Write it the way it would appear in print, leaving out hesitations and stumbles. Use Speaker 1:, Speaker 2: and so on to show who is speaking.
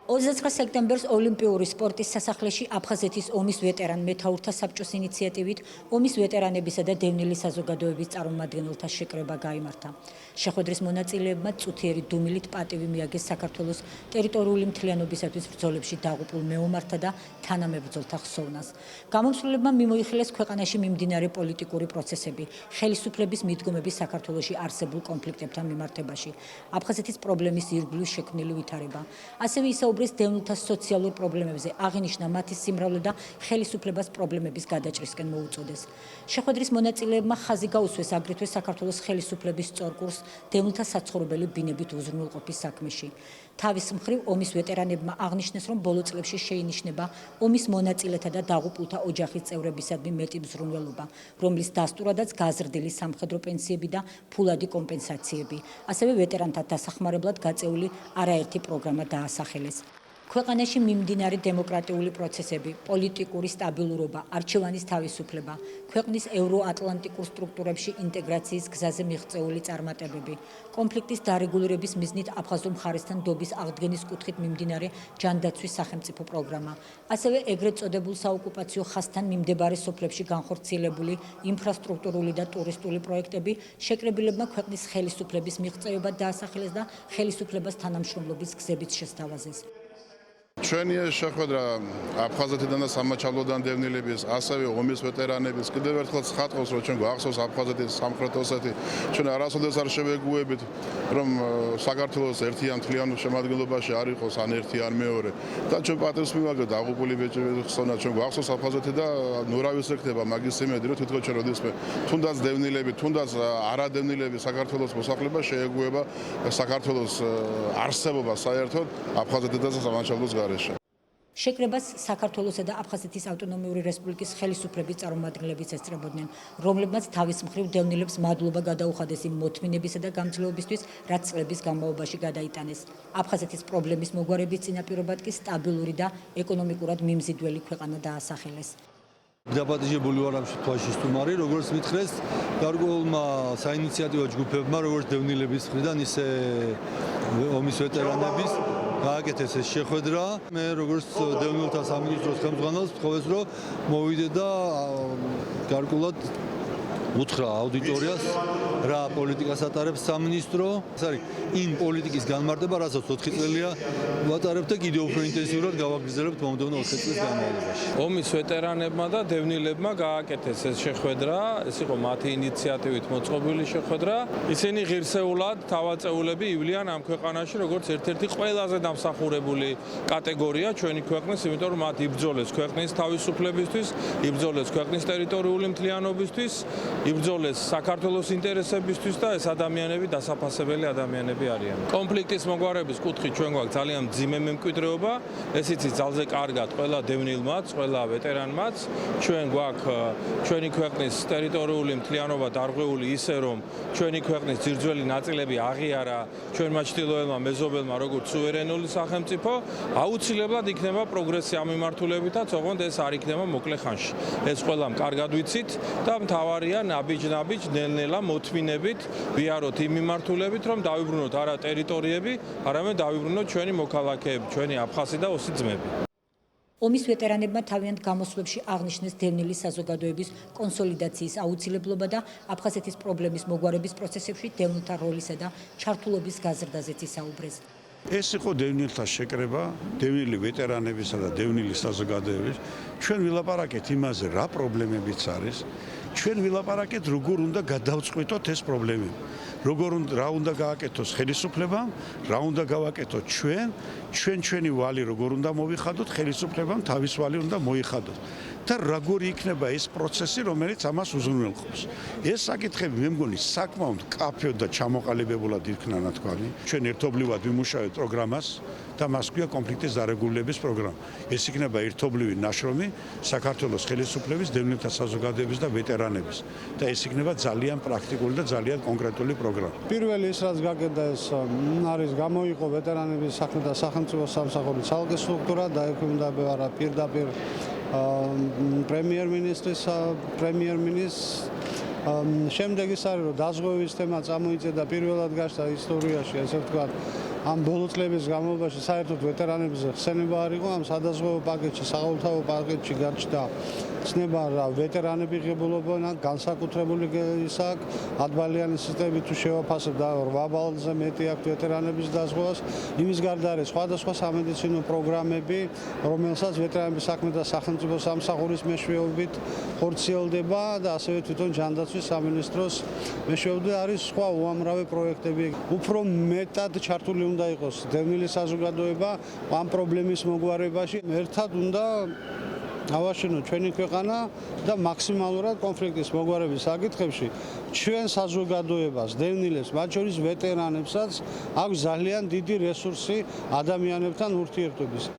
Speaker 1: 29 სექტემბერს ოლიმპიური სპორტის სასახლეში აფხაზეთის ომის ვეტერან მეთაურთა საბჭოს ინიციატივით ომის ვეტერანებისა და დევნილი საზოგადოების წარმომადგენელთა შეკრება გაიმართა. შეხვედრის მონაწილეებმა წუთიერი დუმილით პატივი მიაგეს საქართველოს ტერიტორიული მთლიანობისათვის ბრძოლებში დაღუპულ მეომართა და თანამებრძოლთა ხსოვნას. გამომსვლელებმა მიმოიხილეს ქვეყანაში მიმდინარე პოლიტიკური პროცესები, ხელისუფლების მიდგომები საქართველოში არსებულ კონფლიქტებთან მიმართებაში, აფხაზეთის პრობლემის ირგვლივ შექმნილი ვითარება. ასევე ისაუბრეს დევნილთა სოციალურ პრობლემებზე, აღინიშნა მათი სიმრავლე და ხელისუფლებას პრობლემების გადაჭრისკენ მოუწოდეს. შეხვედრის მონაწილეებმა ხაზი გაუსვეს აგრეთვე საქართველოს ხელისუფლების სწორკურსს დევნილთა საცხოვრებელი ბინებით უზრუნველყოფის საქმეში. თავის მხრივ ომის ვეტერანებმა აღნიშნეს, რომ ბოლო წლებში შეინიშნება ომის მონაწილეთა და დაღუპულთა ოჯახის წევრებისადმი მეტი მზრუნველობა, რომლის დასტურადაც გაზრდილი სამხედრო პენსიები და ფულადი კომპენსაციები, ასევე ვეტერანთა დასახმარებლად გაწეული არაერთი პროგრამა დაასახელეს. ქვეყანაში მიმდინარე დემოკრატიული პროცესები, პოლიტიკური სტაბილურობა, არჩევანის თავისუფლება, ქვეყნის ევროატლანტიკურ სტრუქტურებში ინტეგრაციის გზაზე მიღწეული წარმატებები, კონფლიქტის დარეგულირების მიზნით აფხაზურ მხარესთან დობის აღდგენის კუთხით მიმდინარე ჯანდაცვის სახელმწიფო პროგრამა, ასევე ეგრეთ წოდებულ საოკუპაციო ხაზთან მიმდებარე სოფლებში განხორციელებული ინფრასტრუქტურული და ტურისტული პროექტები შეკრებილებმა ქვეყნის ხელისუფლების მიღწევებად დაასახელეს და ხელისუფლებას თანამშრომლობის გზებით შესთავაზეს.
Speaker 2: ჩვენი შეხვედრა აფხაზეთიდან და სამაჩაბლოდან დევნილების, ასევე ომის ვეტერანების კიდევ ერთხელ ცხადყავს, რომ ჩვენ გვახსოვს აფხაზეთის სამხრეთ ოსეთი, ჩვენ არასოდეს არ შევეგუებით, რომ საქართველოს ერთიან მთლიანობის შემადგენლობაში არ იყოს ან ერთი ან მეორე და ჩვენ პატივს მივაგებთ დაღუპული ბეჭდების ხსოვნა, ჩვენ გვახსოვს აფხაზეთი და ნურავის ეკრება მაგის იმედი, რომ თვითონ ჩვენ როდესმე თუნდაც დევნილები, თუნდაც არადევნილები საქართველოს მოსახლეობა შეეგუება საქართველოს არსებობა საერთოდ აფხაზეთიდან და სამაჩაბლოს
Speaker 1: შეკრებას საქართველოსა და აფხაზეთის ავტონომიური რესპუბლიკის ხელისუფლების წარმომადგენლებიც ესწრებოდნენ, რომლებმაც თავის მხრივ დევნილებს მადლობა გადაუხადეს იმ მოთმინებისა და გამძლეობისთვის, რაც წლების განმავლობაში გადაიტანეს. აფხაზეთის პრობლემის მოგვარების წინაპირობად კი სტაბილური და ეკონომიკურად მიმზიდველი ქვეყანა დაასახელეს.
Speaker 3: დაპატიჟებული ვარ ამ შემთხვევაში სტუმარი, როგორც მითხრეს, გარკვეულმა საინიციატივო ჯგუფებმა, როგორც დევნილების მხრიდან, ისე ომის ვეტერანების გააკეთეს ეს შეხვედრა. მე როგორც დევნილთა სამინისტროს ხელმძღვანელს ვთხოვეს, რომ მოვიდე და გარკვეულად უთხრა აუდიტორიას რა პოლიტიკას ატარებს სამინისტრო. ეს არის იმ პოლიტიკის განმარტება, რასაც 4 წელია ვატარებთ და კიდევ უფრო ინტენსიურად გავაგრძელებთ მომდევნო 4 წლის განმავლობაში.
Speaker 4: ომის ვეტერანებმა და დევნილებმა გააკეთეს ეს შეხვედრა, ეს იყო მათი ინიციატივით მოწყობილი შეხვედრა. ისინი ღირსეულად თავაწეულები ივლიან ამ ქვეყანაში, როგორც ერთ-ერთი ყველაზე დამსახურებული კატეგორია ჩვენი ქვეყნის, იმიტომ რომ მათ იბრძოლეს ქვეყნის თავისუფლებისთვის, იბრძოლეს ქვეყნის ტერიტორიული მთლიანობისთვის, იბრძოლეს საქართველოს ინტერესებისთვის და ეს ადამიანები დასაფასებელი ადამიანები არიან. კონფლიქტის მოგვარების კუთხით ჩვენ გვაქვს ძალიან მძიმე მემკვიდრეობა, ეს იცით ძალზე კარგად ყველა დევნილმაც, ყველა ვეტერანმაც. ჩვენ გვაქვს ჩვენი ქვეყნის ტერიტორიული მთლიანობა დარღვეული ისე, რომ ჩვენი ქვეყნის ძირძველი ნაწილები აღიარა ჩვენმა ჩრდილოელმა მეზობელმა როგორც სუვერენული სახელმწიფო, აუცილებლად იქნება პროგრესი ამ მიმართულებითაც, ოღონდ ეს არ იქნება მოკლე ხანში. ეს ყველამ კარგად ვიცით და მთავარია ნაბიჯ-ნაბიჯ, ნელ-ნელა მოთმინებით ვიაროთ იმ მიმართულებით, რომ დავიბრუნოთ არა ტერიტორიები, არამედ დავიბრუნოთ ჩვენი მოქალაქეები, ჩვენი აფხაზი და ოსი ძმები.
Speaker 1: ომის ვეტერანებმა თავიანთ გამოსვლებში აღნიშნეს დევნილი საზოგადოების კონსოლიდაციის აუცილებლობა და აფხაზეთის პრობლემის მოგვარების პროცესებში დევნილთა როლისა და ჩართულობის გაზრდაზეც ისაუბრეს.
Speaker 5: ეს იყო დევნილთა შეკრება, დევნილი ვეტერანებისა და დევნილი საზოგადოების. ჩვენ ვილაპარაკეთ იმაზე, რა პრობლემებიც არის. ჩვენ ვილაპარაკეთ, როგორ უნდა გადავწყვიტოთ ეს პრობლემები. რა უნდა გააკეთოს ხელისუფლებამ, რა უნდა გავაკეთოთ ჩვენი ვალი როგორ უნდა მოვიხადოთ, ხელისუფლებამ თავის ვალი უნდა მოიხადოთ. და როგორი იქნება ეს პროცესი, რომელიც ამას უზრუნველყოფს. ეს საკითხები მე მგონი საკმაოდ კაფეოდ და ჩამოყალიბებულად იქნა ნათქვამი. ჩვენ ერთობლივად ვიმუშავებთ პროგრამას და მას ქვია კონფლიქტის დარეგულირების პროგრამა. ეს იქნება ერთობლივი ნაშრომი საქართველოს ხელისუფლების, დევნილთა საზოგადოების და ვეტერანების. და ეს იქნება ძალიან პრაქტიკული და ძალიან კონკრეტული პროგრამა.
Speaker 6: პირველი ის რაც გაკეთდა ეს არის გამოიყო ვეტერანების საქმე და სახელმწიფო სამსახურის ცალკე სტრუქტურა და ექვემდებარა პირდაპირ პრემიერ-მინისტრის შემდეგ ის არის რომ დაზღვევის თემა წამოიწედა პირველად გაშდა ისტორიაში, ესე ვთქვათ, ამ ბოლო წლების განმავლობაში საერთოდ ვეტერანებზე ხსენება არ იყო, ამ სადაზღვევო პაკეტში, საყოველთაო პაკეტში გაჩნდა ცნება რა ვეტერანები ღებულობენ განსაკუთრებული ისა ათბალიანი სისტემით თუ შევაფასებ და 8 ბალანზე მეტი აქვს ვეტერანების დაზღვევას. იმის გარდა არის სხვადასხვა სამედიცინო პროგრამები, რომელსაც ვეტერანების საქმე და სახელმწიფო სამსახურის მეშვეობით ხორციელდება და ასევე თვითონ ჯანდაცვის სამინისტროს მეშვეობით არის სხვა უამრავი პროექტები. უფრო მეტად ჩართული უნდა იყოს დევნილი საზოგადოება ამ პრობლემის მოგვარებაში. ერთად უნდა ავაშენოთ ჩვენი ქვეყანა და მაქსიმალურად კონფლიქტის მოგვარების საკითხებში ჩვენ საზოგადოებას, დევნილებს, მათ შორის ვეტერანებსაც აქვს ძალიან დიდი რესურსი ადამიანებთან ურთიერთობის.